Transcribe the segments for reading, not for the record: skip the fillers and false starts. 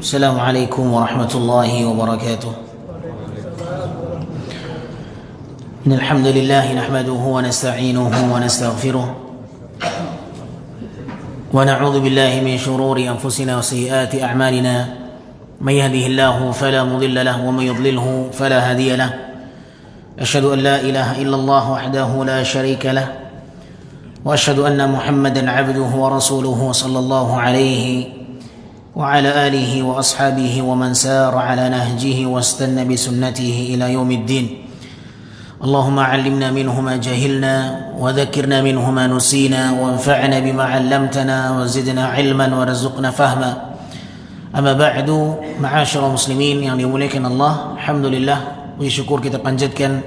Assalamualaikum warahmatullahi wabarakatuh. Innal hamdalillah nahmaduhu wa nasta'inuhu wa nastaghfiruh wa na'udzu billahi min shururi anfusina wa sayyiati a'malina may yahdihillahu fala mudilla lahu wa may yudlilhu fala hadiya lahu. Asyhadu an la ilaha illallah wahdahu la syarika lahu wa asyhadu anna Muhammadan 'abduhu wa rasuluhu sallallahu alaihi وعلى آله وأصحابه ومن سار على نهجه واستنى بسنته إلى يوم الدين. اللهم علمنا منه ما جهلنا وذكرنا منه ما نسينا وانفعنا بما علمتنا وزدنا علما ورزقنا فهما. أما بعد معاشر muslimin yang dimuliakan Allah, alhamdulillah, puji syukur kita panjatkan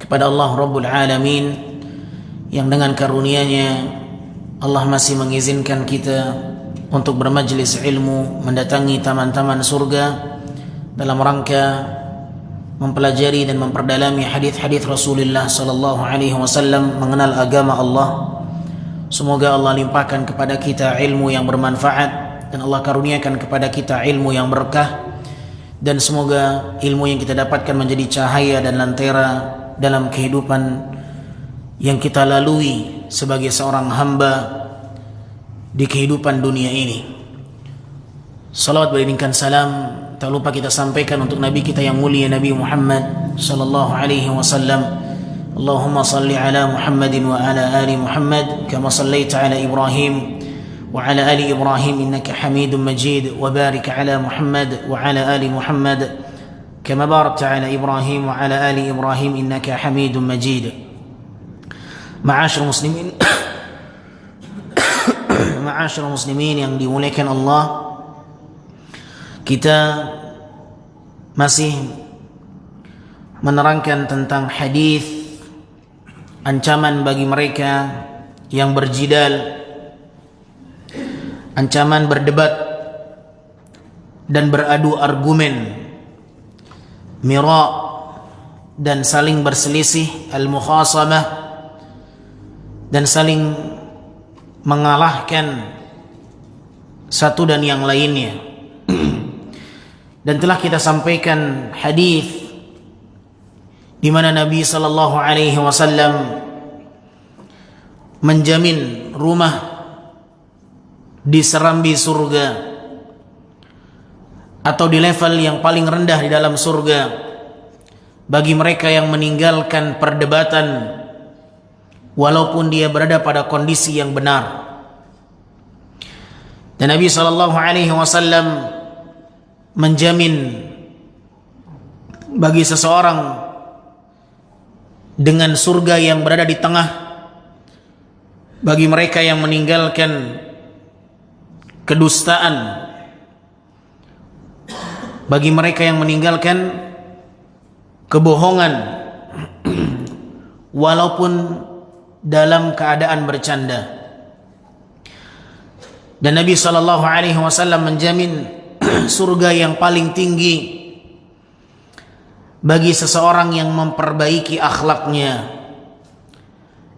kepada Allah Rabbul Alamin yang dengan karunia-Nya Allah masih mengizinkan kita untuk bermajlis ilmu, mendatangi taman-taman surga dalam rangka mempelajari dan memperdalami hadis-hadis Rasulullah sallallahu alaihi wasallam, mengenal agama Allah. Semoga Allah limpahkan kepada kita ilmu yang bermanfaat dan Allah karuniakan kepada kita ilmu yang berkah, dan semoga ilmu yang kita dapatkan menjadi cahaya dan lentera dalam kehidupan yang kita lalui sebagai seorang hamba di kehidupan dunia ini. Salawat beriringkan salam tak lupa kita sampaikan untuk Nabi kita yang mulia, Nabi Muhammad sallallahu alaihi wasallam. Allahumma salli ala Muhammadin wa ala ali Muhammad kama sallaita ala Ibrahim wa ala ali Ibrahim innaka Hamidum Majid, wa barik ala Muhammad wa ala ali Muhammad kama barakta ala Ibrahim wa ala ali Ibrahim innaka Hamidum Majid. Ma'asyiral muslimin Ma'asyiral muslimin yang dimuliakan Allah, kita masih menerangkan tentang hadis ancaman bagi mereka yang berjidal, ancaman berdebat dan beradu argumen, mira dan saling berselisih, al-mukhasamah, dan saling mengalahkan satu dan yang lainnya. Dan telah kita sampaikan hadis di mana Nabi sallallahu alaihi wasallam menjamin rumah di serambi surga atau di level yang paling rendah di dalam surga bagi mereka yang meninggalkan perdebatan walaupun dia berada pada kondisi yang benar. Dan Nabi sallallahu alaihi wasallam menjamin bagi seseorang dengan surga yang berada di tengah bagi mereka yang meninggalkan kedustaan, bagi mereka yang meninggalkan kebohongan walaupun dalam keadaan bercanda. Dan Nabi sallallahu alaihi wasallam menjamin surga yang paling tinggi bagi seseorang yang memperbaiki akhlaknya,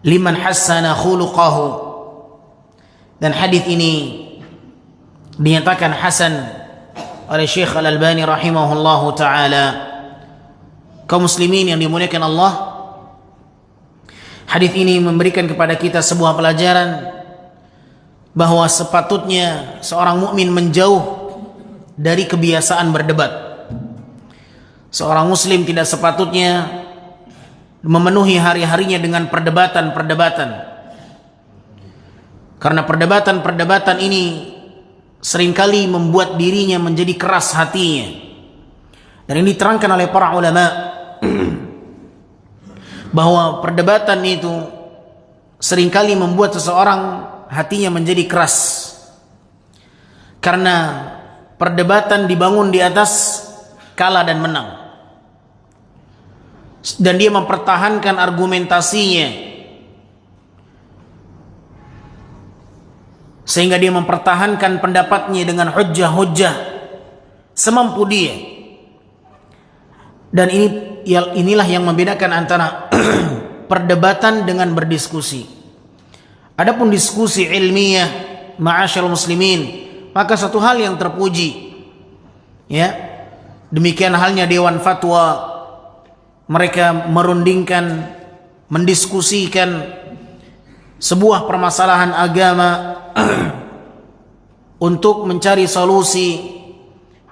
liman hassana khuluqahu. Dan hadis ini dinyatakan hasan oleh Syekh Al-Albani rahimahullahu taala. Kaum muslimin yang dimuliakan Allah, hadis ini memberikan kepada kita sebuah pelajaran bahwa sepatutnya seorang mukmin menjauh dari kebiasaan berdebat. Seorang muslim tidak sepatutnya memenuhi hari-harinya dengan perdebatan-perdebatan, karena perdebatan-perdebatan ini seringkali membuat dirinya menjadi keras hatinya. Dan ini diterangkan oleh para ulama bahwa perdebatan itu seringkali membuat seseorang hatinya menjadi keras, karena perdebatan dibangun di atas kalah dan menang, dan dia mempertahankan argumentasinya, sehingga dia mempertahankan pendapatnya dengan hujjah-hujjah semampu dia. Dan inilah yang membedakan antara perdebatan dengan berdiskusi. Adapun diskusi ilmiah, ma'asyarul muslimin, maka satu hal yang terpuji, ya. Demikian halnya dewan fatwa, mereka merundingkan, mendiskusikan sebuah permasalahan agama untuk mencari solusi,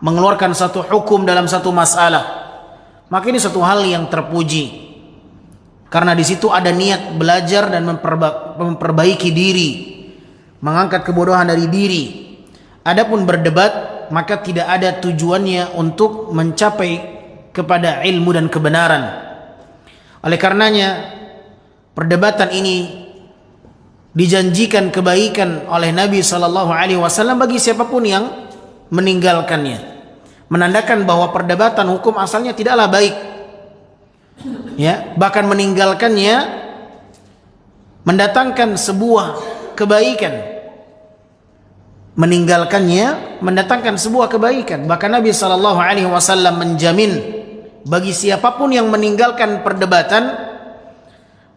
mengeluarkan satu hukum dalam satu masalah. Maka ini satu hal yang terpuji, karena di situ ada niat belajar dan memperbaiki diri, mengangkat kebodohan dari diri. Adapun berdebat, maka tidak ada tujuannya untuk mencapai kepada ilmu dan kebenaran. Oleh karenanya, perdebatan ini dijanjikan kebaikan oleh Nabi SAW bagi siapapun yang meninggalkannya, menandakan bahwa perdebatan hukum asalnya tidaklah baik, ya. Bahkan meninggalkannya mendatangkan sebuah kebaikan, mendatangkan sebuah kebaikan. Bahkan Nabi SAW menjamin bagi siapapun yang meninggalkan perdebatan,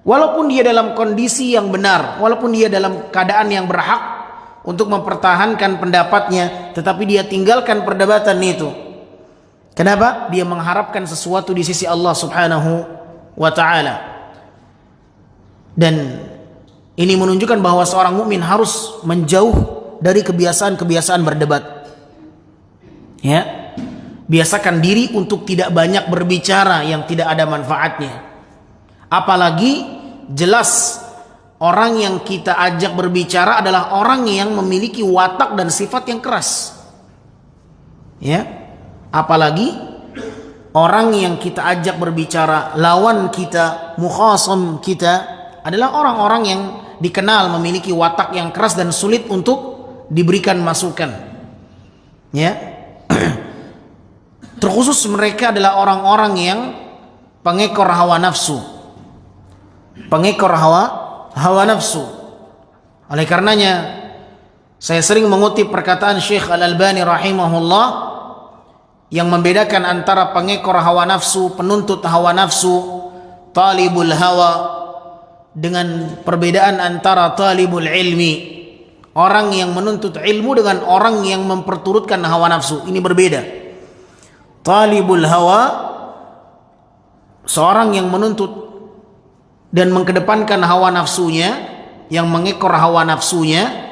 walaupun dia dalam kondisi yang benar, walaupun dia dalam keadaan yang berhak untuk mempertahankan pendapatnya, tetapi dia tinggalkan perdebatan itu. Kenapa? Dia mengharapkan sesuatu di sisi Allah Subhanahu wa ta'ala. Dan ini menunjukkan bahwa seorang mukmin harus menjauh dari kebiasaan-kebiasaan berdebat, ya. Biasakan diri untuk tidak banyak berbicara yang tidak ada manfaatnya. Apalagi jelas orang yang kita ajak berbicara adalah orang yang memiliki watak dan sifat yang keras, ya. Apalagi orang yang kita ajak berbicara, lawan kita, mukhasam kita, adalah orang-orang yang dikenal memiliki watak yang keras dan sulit untuk diberikan masukan, ya. Terkhusus mereka adalah orang-orang yang pengekor hawa nafsu, hawa nafsu. Oleh karenanya, saya sering mengutip perkataan Syekh Al-Albani rahimahullah yang membedakan antara pengekor hawa nafsu, penuntut hawa nafsu, talibul hawa, dengan perbedaan antara talibul ilmi, orang yang menuntut ilmu, dengan orang yang memperturutkan hawa nafsu. Ini berbeda. Talibul hawa, seorang yang menuntut dan mengedepankan hawa nafsunya, yang mengekor hawa nafsunya,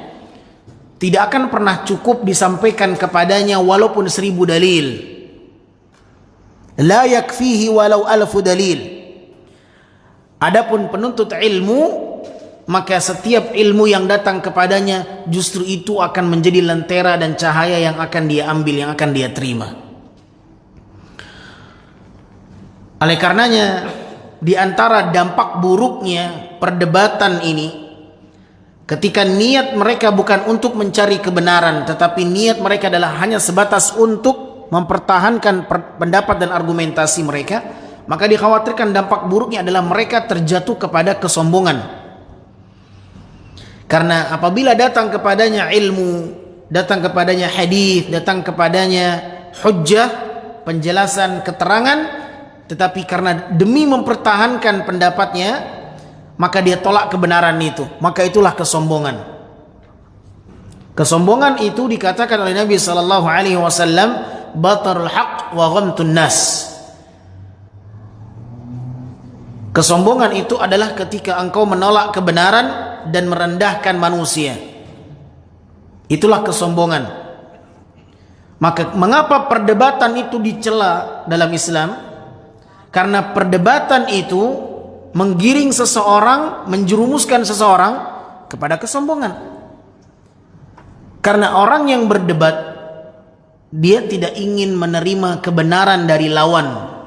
tidak akan pernah cukup disampaikan kepadanya walaupun 1000 dalil. La yakfihi walau 1000 dalil. Adapun penuntut ilmu, maka setiap ilmu yang datang kepadanya justru itu akan menjadi lentera dan cahaya yang akan dia ambil, yang akan dia terima. Oleh karenanya, di antara dampak buruknya perdebatan ini, ketika niat mereka bukan untuk mencari kebenaran, tetapi niat mereka adalah hanya sebatas untuk mempertahankan pendapat dan argumentasi mereka, maka dikhawatirkan dampak buruknya adalah mereka terjatuh kepada kesombongan. Karena apabila datang kepadanya ilmu, datang kepadanya hadis, datang kepadanya hujjah, penjelasan, keterangan, tetapi karena demi mempertahankan pendapatnya, maka dia tolak kebenaran itu, maka itulah kesombongan. Kesombongan itu dikatakan oleh Nabi SAW, batarul haq wa ghamtun nas. Kesombongan itu adalah ketika engkau menolak kebenaran dan merendahkan manusia. Itulah kesombongan. Maka mengapa perdebatan itu dicela dalam Islam? Karena perdebatan itu menggiring seseorang, menjerumuskan seseorang kepada kesombongan. Karena orang yang berdebat, dia tidak ingin menerima kebenaran dari lawan.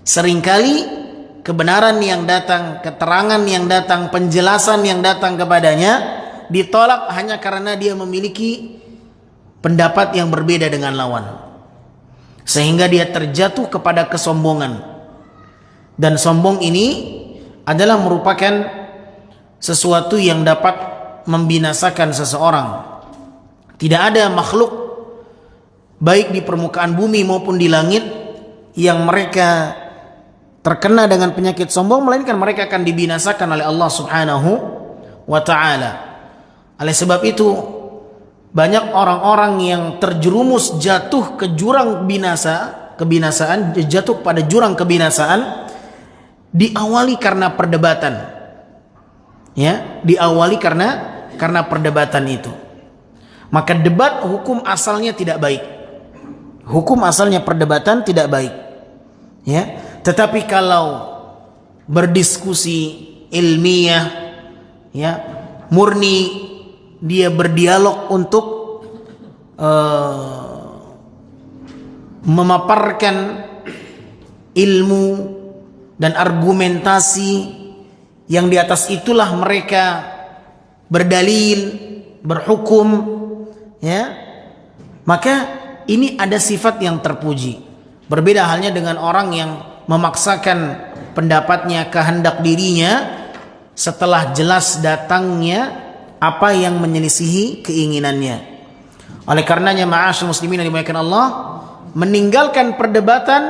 Seringkali kebenaran yang datang, keterangan yang datang, penjelasan yang datang kepadanya ditolak hanya karena dia memiliki pendapat yang berbeda dengan lawan, sehingga dia terjatuh kepada kesombongan. Dan sombong ini adalah merupakan sesuatu yang dapat membinasakan seseorang. Tidak ada makhluk baik di permukaan bumi maupun di langit yang mereka terkena dengan penyakit sombong, melainkan mereka akan dibinasakan oleh Allah Subhanahu wa ta'ala. Oleh sebab itu, banyak orang-orang yang terjerumus jatuh ke jurang kebinasaan, jatuh pada jurang kebinasaan, diawali karena perdebatan. Ya, diawali karena perdebatan itu. Maka debat hukum asalnya tidak baik. Hukum asalnya perdebatan tidak baik. Ya, tetapi kalau berdiskusi ilmiah, ya, murni dia berdialog untuk memaparkan ilmu dan argumentasi yang di atas itulah mereka berdalil, berhukum, ya, maka ini ada sifat yang terpuji. Berbeda halnya dengan orang yang memaksakan pendapatnya, kehendak dirinya setelah jelas datangnya apa yang menyelisihi keinginannya. Oleh karenanya, ma'asyarul muslimin yang dimuliakan Allah, meninggalkan perdebatan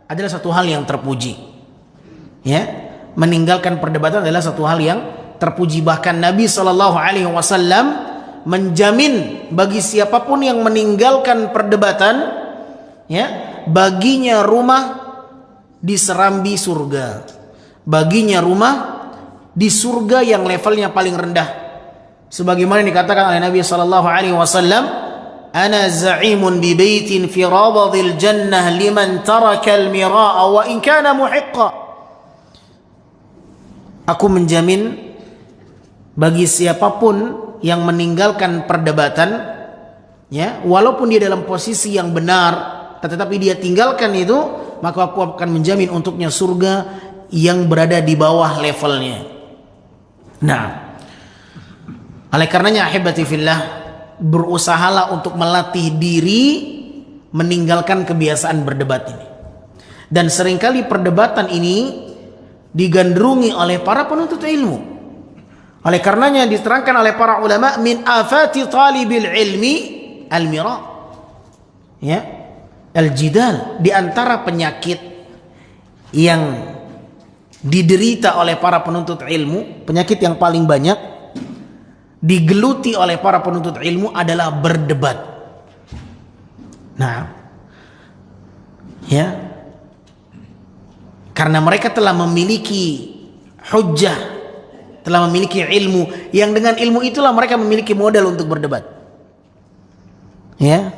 adalah satu hal yang terpuji. Ya, meninggalkan perdebatan adalah satu hal yang terpuji. Bahkan Nabi SAW menjamin bagi siapapun yang meninggalkan perdebatan, ya, baginya rumah di serambi surga, baginya rumah di surga yang levelnya paling rendah, sebagaimana dikatakan oleh Nabi SAW, ana za'imun bi baitin fi rabadil jannah liman taraka al-mira'a wa in kana muhiqqa. Aku menjamin bagi siapapun yang meninggalkan perdebatan, ya, walaupun dia dalam posisi yang benar, tetapi dia tinggalkan itu, maka aku akan menjamin untuknya surga yang berada di bawah levelnya. Nah, oleh karenanya ahibati fillah, berusahalah untuk melatih diri meninggalkan kebiasaan berdebat ini. Dan seringkali perdebatan ini digandrungi oleh para penuntut ilmu. Oleh karenanya diterangkan oleh para ulama, min afati talibil ilmi al-mira, ya, al-jidal. Di antara penyakit yang diderita oleh para penuntut ilmu, penyakit yang paling banyak digeluti oleh para penuntut ilmu adalah berdebat. Nah, ya, karena mereka telah memiliki hujjah, telah memiliki ilmu, yang dengan ilmu itulah mereka memiliki modal untuk berdebat. Ya,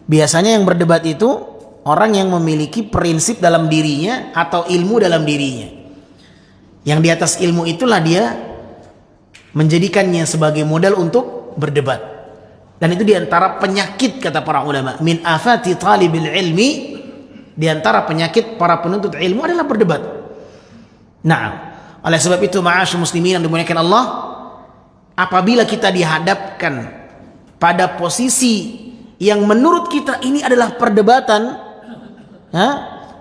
biasanya yang berdebat itu orang yang memiliki prinsip dalam dirinya atau ilmu dalam dirinya. Yang di atas ilmu itulah dia menjadikannya sebagai modal untuk berdebat. Dan itu diantara penyakit, kata para ulama, min afati talibil ilmi, diantara penyakit para penuntut ilmu adalah berdebat. Nah, oleh sebab itu ma'asyarul muslimin yang dimuliakan Allah, apabila kita dihadapkan pada posisi yang menurut kita ini adalah perdebatan,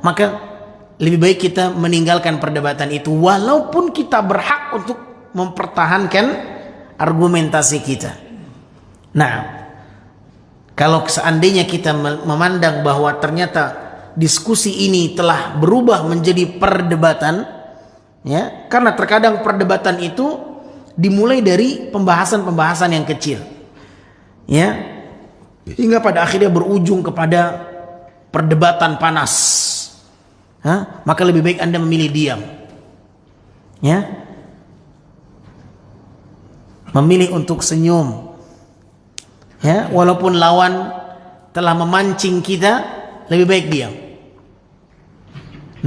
maka lebih baik kita meninggalkan perdebatan itu, walaupun kita berhak untuk mempertahankan argumentasi kita. Nah, kalau seandainya kita memandang bahwa ternyata diskusi ini telah berubah menjadi perdebatan, ya, karena terkadang perdebatan itu dimulai dari pembahasan-pembahasan yang kecil, ya, hingga pada akhirnya berujung kepada perdebatan panas. Maka lebih baik Anda memilih diam, ya, memilih untuk senyum, ya, walaupun lawan telah memancing kita, lebih baik diam.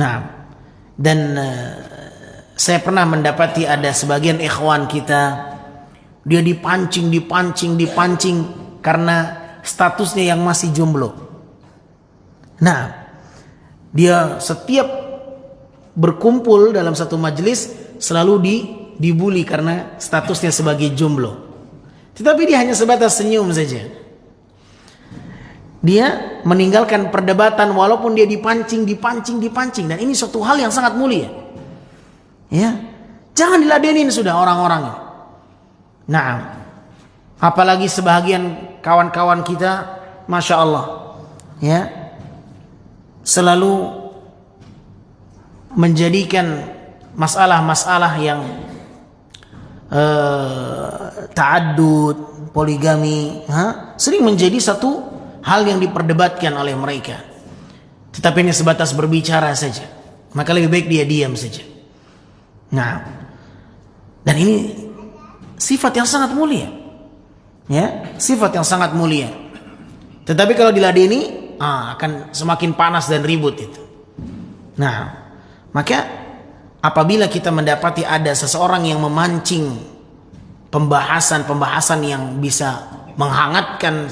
Nah, dan saya pernah mendapati ada sebagian ikhwan kita, dia dipancing karena statusnya yang masih jomblo. Nah, dia setiap berkumpul dalam satu majelis selalu dibully karena statusnya sebagai jomblo. Tetapi dia hanya sebatas senyum saja. Dia meninggalkan perdebatan walaupun dia dipancing. Dan ini suatu hal yang sangat mulia. Ya, jangan diladenin sudah orang-orang. Nah, apalagi sebahagian kawan-kawan kita, Masya Allah, ya, selalu menjadikan masalah-masalah yang ta'addud, poligami, sering menjadi satu hal yang diperdebatkan oleh mereka. Tetapi ini sebatas berbicara saja. Maka lebih baik dia diam saja. Nah, dan ini sifat yang sangat mulia. Ya, sifat yang sangat mulia. Tetapi kalau diladeni, akan semakin panas dan ribut itu. Nah, maka apabila kita mendapati ada seseorang yang memancing pembahasan yang bisa menghangatkan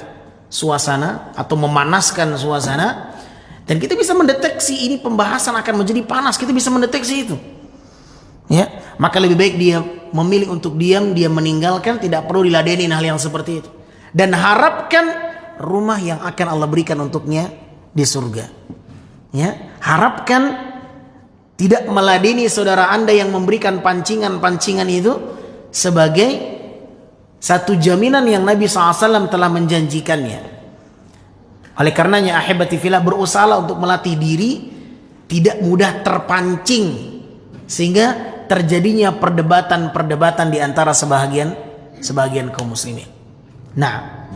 suasana atau memanaskan suasana, dan kita bisa mendeteksi ini pembahasan akan menjadi panas, kita bisa mendeteksi itu, ya, maka lebih baik dia memilih untuk diam, dia meninggalkan, tidak perlu diladenin hal yang seperti itu, dan harapkan rumah yang akan Allah berikan untuknya di surga. Ya, harapkan tidak meladeni saudara Anda yang memberikan pancingan-pancingan itu sebagai satu jaminan yang Nabi SAW telah menjanjikannya. Oleh karenanya ahibati fillah, berusaha untuk melatih diri tidak mudah terpancing sehingga terjadinya perdebatan-perdebatan di antara sebagian kaum muslimin. Nah,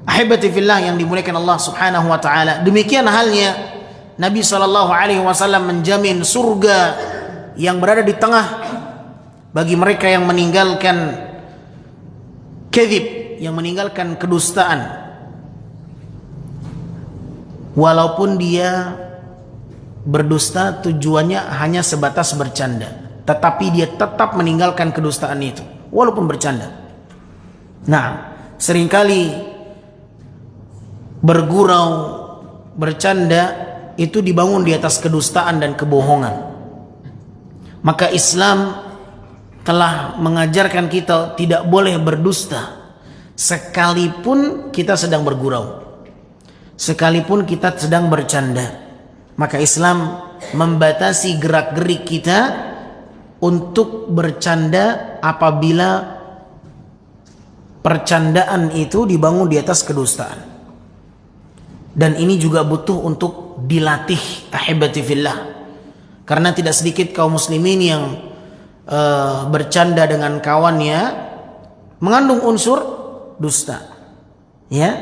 ahibati fillah yang dimuliakan Allah Subhanahu wa taala, demikian halnya Nabi SAW menjamin surga yang berada di tengah bagi mereka yang meninggalkan kadzib, yang meninggalkan kedustaan, walaupun dia berdusta tujuannya hanya sebatas bercanda, tetapi dia tetap meninggalkan kedustaan itu walaupun bercanda. Nah, seringkali bergurau, bercanda itu dibangun di atas kedustaan dan kebohongan. Maka Islam telah mengajarkan kita tidak boleh berdusta sekalipun kita sedang bergurau, sekalipun kita sedang bercanda. Maka Islam membatasi gerak-gerik kita untuk bercanda apabila percandaan itu dibangun di atas kedustaan. Dan ini juga butuh untuk dilatih, ahibati fillah, karena tidak sedikit kaum muslimin yang bercanda dengan kawannya mengandung unsur dusta. Ya,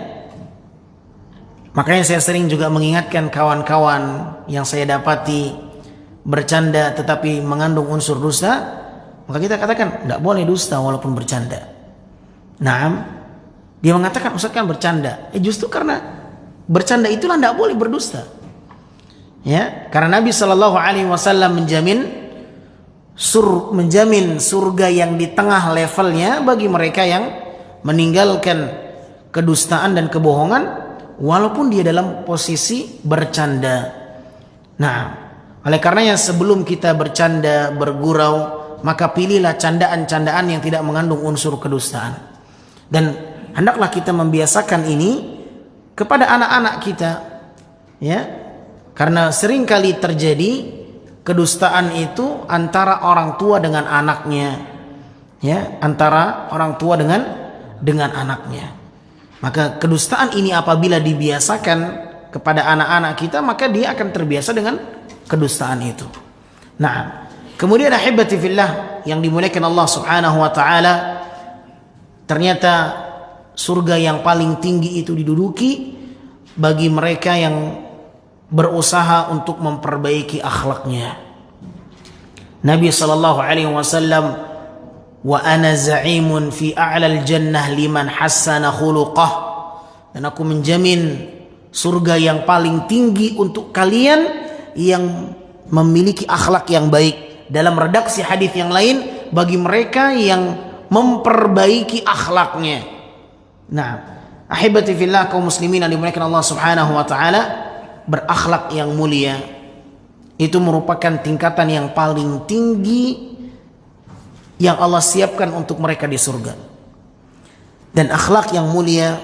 makanya saya sering juga mengingatkan kawan-kawan yang saya dapati bercanda tetapi mengandung unsur dusta, maka kita katakan tidak boleh dusta walaupun bercanda. Nah, dia mengatakan Ustaz kan bercanda. Justru karena bercanda itulah tidak boleh berdusta. Ya, karena Nabi SAW menjamin surga yang di tengah levelnya bagi mereka yang meninggalkan kedustaan dan kebohongan walaupun dia dalam posisi bercanda. Nah, oleh karenanya sebelum kita bercanda, bergurau, maka pilihlah candaan-candaan yang tidak mengandung unsur kedustaan. Dan hendaklah kita membiasakan ini kepada anak-anak kita, ya, karena sering kali terjadi kedustaan itu antara orang tua dengan anaknya, ya, antara orang tua dengan anaknya. Maka kedustaan ini apabila dibiasakan kepada anak-anak kita, maka dia akan terbiasa dengan kedustaan itu. Nah, kemudian ahibati fillah yang dimuliakan Allah Subhanahu wa taala, ternyata surga yang paling tinggi itu diduduki bagi mereka yang berusaha untuk memperbaiki akhlaknya. Nabi SAW, wa ana za'imun fi a'lal jannah liman hassana khuluqah, dan aku menjamin surga yang paling tinggi untuk kalian yang memiliki akhlak yang baik. Dalam redaksi hadis yang lain, bagi mereka yang memperbaiki akhlaknya. Nah, ahibati fillah kaum muslimin yang dimuliakan Allah Subhanahu wa taala, berakhlak yang mulia itu merupakan tingkatan yang paling tinggi yang Allah siapkan untuk mereka di surga. Dan akhlak yang mulia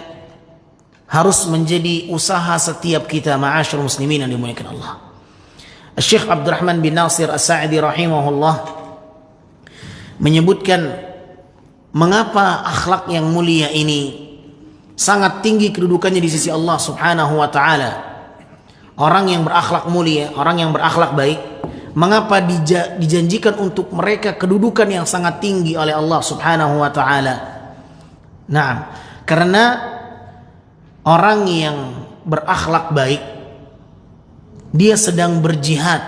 harus menjadi usaha setiap kita, ma'asyiral muslimin yang dimuliakan Allah. Syekh Abdurrahman bin Nasir As-Sa'di rahimahullah menyebutkan mengapa akhlak yang mulia ini sangat tinggi kedudukannya di sisi Allah Subhanahu wa taala. Orang yang berakhlak mulia, orang yang berakhlak baik, mengapa dijanjikan untuk mereka kedudukan yang sangat tinggi oleh Allah Subhanahu wa taala? Nah, karena orang yang berakhlak baik dia sedang berjihad,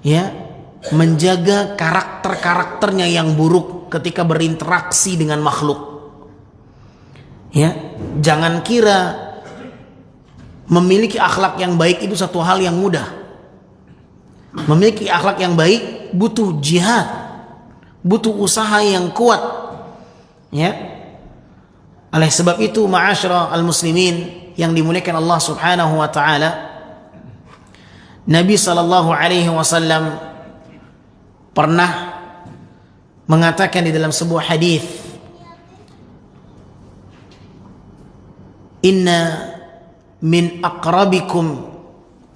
ya, menjaga karakter-karakternya yang buruk ketika berinteraksi dengan makhluk. Ya, jangan kira memiliki akhlak yang baik itu satu hal yang mudah. Memiliki akhlak yang baik butuh jihad, butuh usaha yang kuat. Ya. Oleh sebab itu, ma'asyiral muslimin yang dimuliakan Allah Subhanahu wa taala, Nabi sallallahu alaihi wasallam pernah mengatakan di dalam sebuah hadis, "Inna min aqrabikum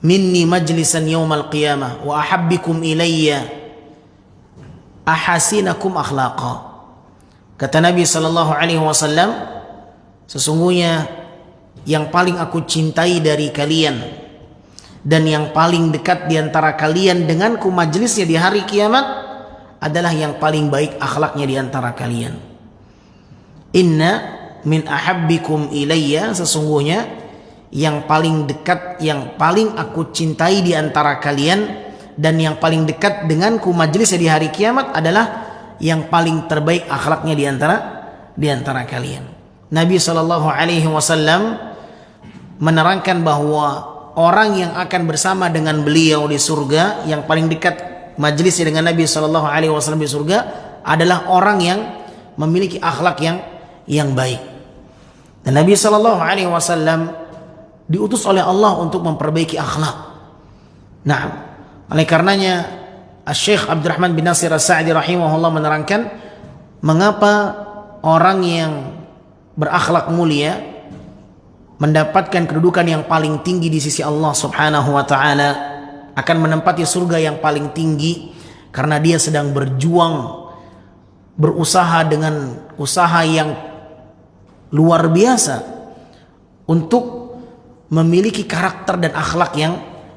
minni majlisan yawmal qiyamah wa ahabbikum ilayya ahasinakum akhlaqa." Kata Nabi sallallahu alaihi wasallam, sesungguhnya yang paling aku cintai dari kalian dan yang paling dekat di antara kalian denganku majelisnya di hari kiamat adalah yang paling baik akhlaknya di antara kalian. Inna min ahabbikum ilayya, sesungguhnya yang paling dekat, yang paling aku cintai di antara kalian dan yang paling dekat denganku majelisnya di hari kiamat adalah yang paling terbaik akhlaknya di antara kalian. Nabi sallallahu alaihi wasallam menerangkan bahwa orang yang akan bersama dengan beliau di surga, yang paling dekat majelisnya dengan Nabi sallallahu alaihi wasallam di surga adalah orang yang memiliki akhlak yang baik. Dan Nabi sallallahu alaihi wasallam diutus oleh Allah untuk memperbaiki akhlak. Nah, oleh karenanya Syekh Abdurrahman bin Nasir As-Sa'di rahimahullah menerangkan mengapa orang yang berakhlak mulia mendapatkan kedudukan yang paling tinggi di sisi Allah Subhanahu wa taala, akan menempati surga yang paling tinggi, karena dia sedang berjuang, berusaha dengan usaha yang luar biasa untuk memiliki karakter dan akhlak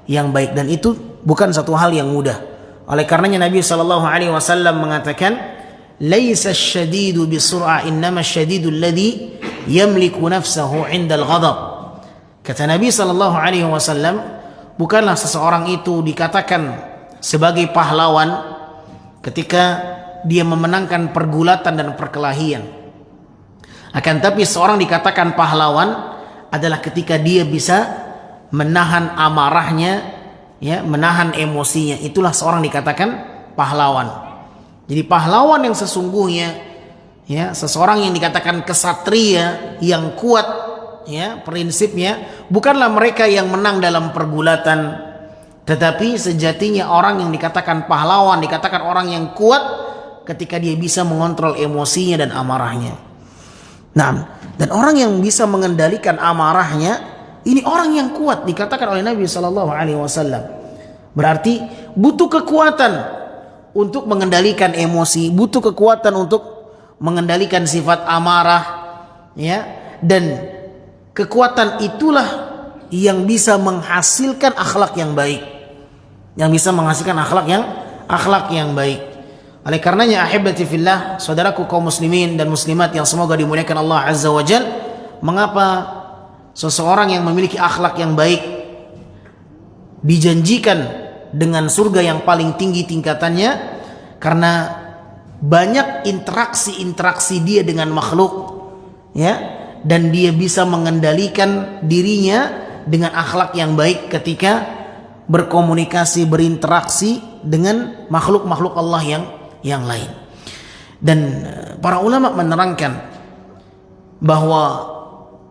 yang baik, dan itu bukan satu hal yang mudah. Oleh karenanya Nabi sallallahu alaihi wasallam mengatakan, "Laisa asy-syadidu bisur'ah, innama asy-syadidu alladhi yamliku nafsahu 'indal ghadab." Kata Nabi sallallahu alaihi wasallam, bukanlah seseorang itu dikatakan sebagai pahlawan ketika dia memenangkan pergulatan dan perkelahian. Akan tapi seorang dikatakan pahlawan adalah ketika dia bisa menahan amarahnya, ya, menahan emosinya. Itulah seorang dikatakan pahlawan. Jadi pahlawan yang sesungguhnya, ya, seseorang yang dikatakan kesatria yang kuat, ya, prinsipnya bukanlah mereka yang menang dalam pergulatan, tetapi sejatinya orang yang dikatakan pahlawan, dikatakan orang yang kuat ketika dia bisa mengontrol emosinya dan amarahnya. Nah, dan orang yang bisa mengendalikan amarahnya, ini orang yang kuat, dikatakan oleh Nabi sallallahu alaihi wasallam. Berarti butuh kekuatan untuk mengendalikan emosi, butuh kekuatan untuk mengendalikan sifat amarah, ya, dan kekuatan itulah yang bisa menghasilkan akhlak yang baik, yang bisa menghasilkan akhlak yang baik. Oleh karenanya ahibati fillah, saudaraku kaum muslimin dan muslimat yang semoga dimuliakan Allah azza wajal, mengapa seseorang yang memiliki akhlak yang baik dijanjikan dengan surga yang paling tinggi tingkatannya? Karena banyak interaksi dia dengan makhluk, ya, dan dia bisa mengendalikan dirinya dengan akhlak yang baik ketika berkomunikasi, berinteraksi dengan makhluk-makhluk Allah yang lain. Dan para ulama menerangkan bahwa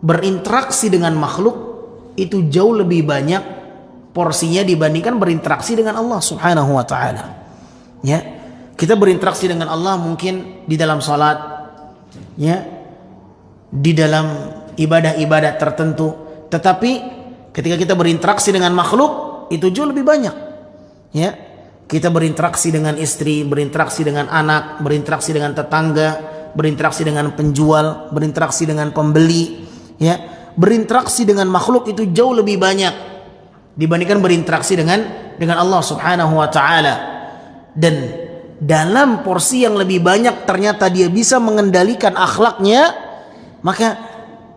berinteraksi dengan makhluk itu jauh lebih banyak porsinya dibandingkan berinteraksi dengan Allah Subhanahu wa taala. Ya. Kita berinteraksi dengan Allah mungkin di dalam salat, ya, di dalam ibadah-ibadah tertentu, tetapi ketika kita berinteraksi dengan makhluk itu jauh lebih banyak. Ya. Kita berinteraksi dengan istri, berinteraksi dengan anak, berinteraksi dengan tetangga, berinteraksi dengan penjual, berinteraksi dengan pembeli, ya. Berinteraksi dengan makhluk itu jauh lebih banyak dibandingkan berinteraksi dengan Allah Subhanahu wa taala. Dan dalam porsi yang lebih banyak ternyata dia bisa mengendalikan akhlaknya, maka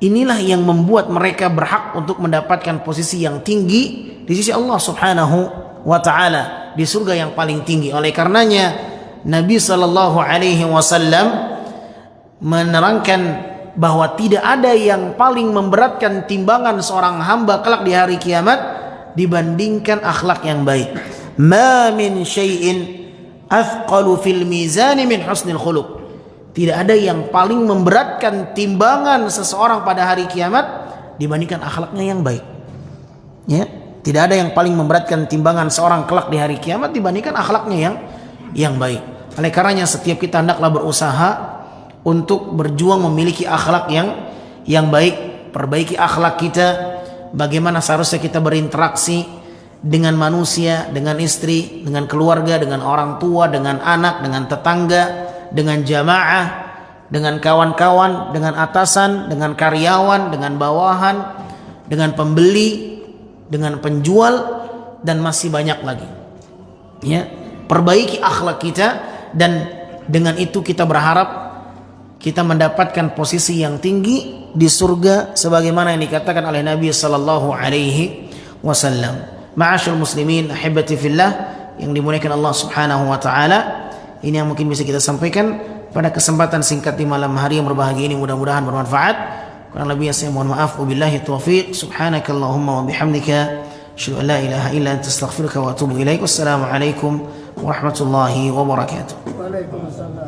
inilah yang membuat mereka berhak untuk mendapatkan posisi yang tinggi di sisi Allah Subhanahu wa taala, di surga yang paling tinggi. Oleh karenanya Nabi sallallahu alaihi wasallam menerangkan bahwa tidak ada yang paling memberatkan timbangan seorang hamba kelak di hari kiamat dibandingkan akhlak yang baik. Ma min syai'in athqalu fil mizan min husnil khuluq. Tidak ada yang paling memberatkan timbangan seseorang pada hari kiamat dibandingkan akhlaknya yang baik. Ya, tidak ada yang paling memberatkan timbangan seorang kelak di hari kiamat dibandingkan akhlaknya yang baik. Oleh karenanya setiap kita hendaklah berusaha untuk berjuang memiliki akhlak yang baik, perbaiki akhlak kita, bagaimana seharusnya kita berinteraksi dengan manusia, dengan istri, dengan keluarga, dengan orang tua, dengan anak, dengan tetangga, dengan jamaah, dengan kawan-kawan, dengan atasan, dengan karyawan, dengan bawahan, dengan pembeli, dengan penjual, dan masih banyak lagi. Ya, perbaiki akhlak kita, dan dengan itu kita berharap kita mendapatkan posisi yang tinggi di surga sebagaimana yang dikatakan oleh Nabi sallallahu alaihi wasallam. Ma'asyiral muslimin ahibati fillah yang dimuliakan Allah Subhanahu wa taala, ini yang mungkin bisa kita sampaikan pada kesempatan singkat di malam hari yang berbahagia ini, mudah-mudahan bermanfaat. Kurang lebihnya saya mohon maaf. Wabillahi taufiq. Subhanakallahumma wa bihamdika asyhadu an la ilaha illa anta astaghfiruka wa atubu ilaik. Wassalamu alaikum warahmatullahi wabarakatuh. Waalaikumsalam.